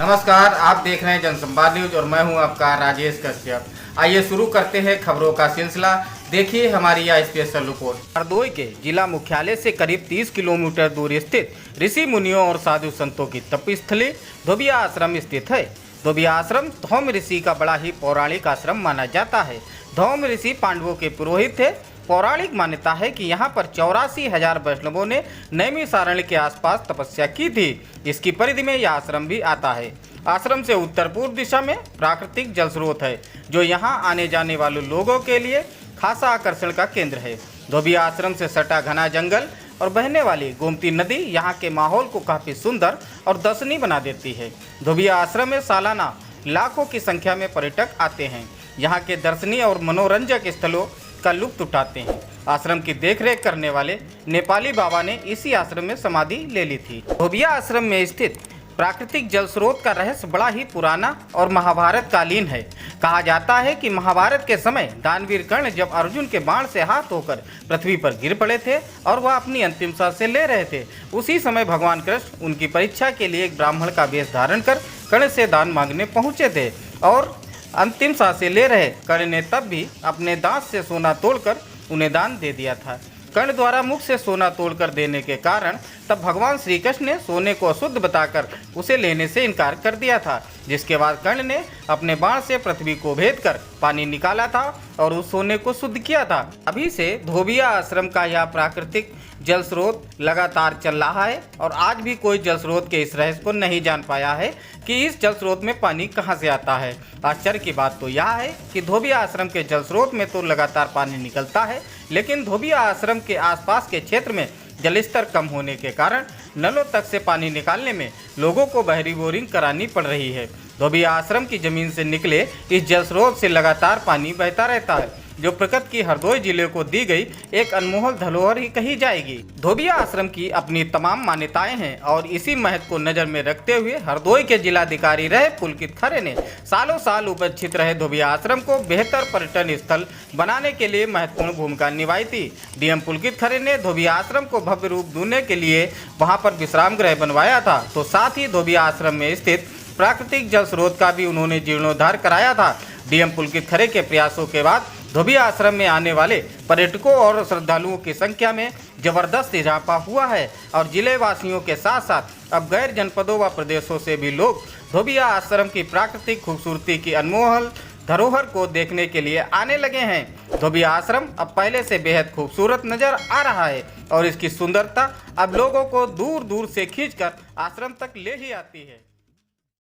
नमस्कार, आप देख रहे हैं जनसंवाद न्यूज और मैं हूं आपका राजेश कश्यप। आइए शुरू करते हैं खबरों का सिलसिला। देखिए हमारी यह स्पेशल रिपोर्ट। हरदोई के जिला मुख्यालय से करीब 30 किलोमीटर दूर स्थित ऋषि मुनियों और साधु संतों की तपस्थली धोबिया आश्रम स्थित है। धोबिया आश्रम धौम ऋषि का बड़ा ही पौराणिक आश्रम माना जाता है। धौम ऋषि पांडवों के पुरोहित थे। पौराणिक मान्यता है कि यहाँ पर 84,000 वैष्णवों ने नैमिषारण्य के आसपास तपस्या की थी। इसकी परिधि में यह आश्रम भी आता है। आश्रम से उत्तर पूर्व दिशा में प्राकृतिक जल स्रोत है, जो यहाँ आने जाने वाले लोगों के लिए खासा आकर्षण का केंद्र है। धोबिया आश्रम से सटा घना जंगल और बहने वाली गोमती नदी यहाँ के माहौल को काफ़ी सुंदर और दर्शनीय बना देती है। धोबिया आश्रम में सालाना लाखों की संख्या में पर्यटक आते हैं। यहाँ के दर्शनीय और मनोरंजक स्थलों का लुत्फ उठाते हैं। आश्रम की देखरेख करने वाले नेपाली बाबा ने इसी आश्रम में समाधि ले ली थी। धोबिया आश्रम में स्थित प्राकृतिक जल स्रोत का रहस्य बड़ा ही पुराना और महाभारत कालीन है। कहा जाता है कि महाभारत के समय दानवीर कर्ण जब अर्जुन के बाण से हाथ होकर पृथ्वी पर गिर पड़े थे और वह अपनी अंतिम सांसें ले रहे थे, उसी समय भगवान कृष्ण उनकी परीक्षा के लिए एक ब्राह्मण का वेश धारण कर कर्ण से दान मांगने पहुंचे थे और अंतिम सांसें ले रहे कर्ण ने तब भी अपने दांत से सोना तोड़कर उन्हें दान दे दिया था। कर्ण द्वारा मुख से सोना तोड़कर देने के कारण तब भगवान श्री कृष्ण ने सोने को अशुद्ध बताकर उसे लेने से इनकार कर दिया था, जिसके बाद कर्ण ने अपने बाण से पृथ्वी को भेद कर पानी निकाला था और उस सोने को शुद्ध किया था। अभी से धोबिया आश्रम का यह प्राकृतिक जल स्रोत लगातार चल रहा है और आज भी कोई जल स्रोत के इस रहस्य को नहीं जान पाया है कि इस जल स्रोत में पानी कहां से आता है। आश्चर्य की बात तो यह है कि धोबिया आश्रम के जल स्रोत में तो लगातार पानी निकलता है, लेकिन धोबिया आश्रम के आसपास के क्षेत्र में जलस्तर कम होने के कारण नलों तक से पानी निकालने में लोगों को बहरी बोरिंग करानी पड़ रही है। धोबिया आश्रम की जमीन से निकले इस जल स्रोत से लगातार पानी बहता रहता है, जो प्रकृति की हरदोई जिले को दी गई एक अनमोल धरोहर ही कही जाएगी। धोबिया आश्रम की अपनी तमाम मान्यताएं हैं और इसी महत्व को नजर में रखते हुए हरदोई के जिलाधिकारी रहे पुलकित खरे ने सालों साल उपेक्षित रहे धोबिया आश्रम को बेहतर पर्यटन स्थल बनाने के लिए महत्वपूर्ण भूमिका निभाई थी। डीएम पुलकित खरे ने धोबिया आश्रम को भव्य रूप देने के लिए वहां पर विश्राम गृह बनवाया था, तो साथ ही धोबिया आश्रम में स्थित प्राकृतिक जल स्रोत का भी उन्होंने जीर्णोद्धार कराया था। डीएम पुलकित खरे के प्रयासों के बाद धोबिया आश्रम में आने वाले पर्यटकों और श्रद्धालुओं की संख्या में जबरदस्त इजाफा हुआ है और जिले वासियों के साथ साथ अब गैर जनपदों व प्रदेशों से भी लोग धोबिया आश्रम की प्राकृतिक खूबसूरती की अनमोल धरोहर को देखने के लिए आने लगे हैं। धोबिया आश्रम अब पहले से बेहद खूबसूरत नजर आ रहा है और इसकी सुंदरता अब लोगों को दूर दूर से खींचकर आश्रम तक ले ही आती है।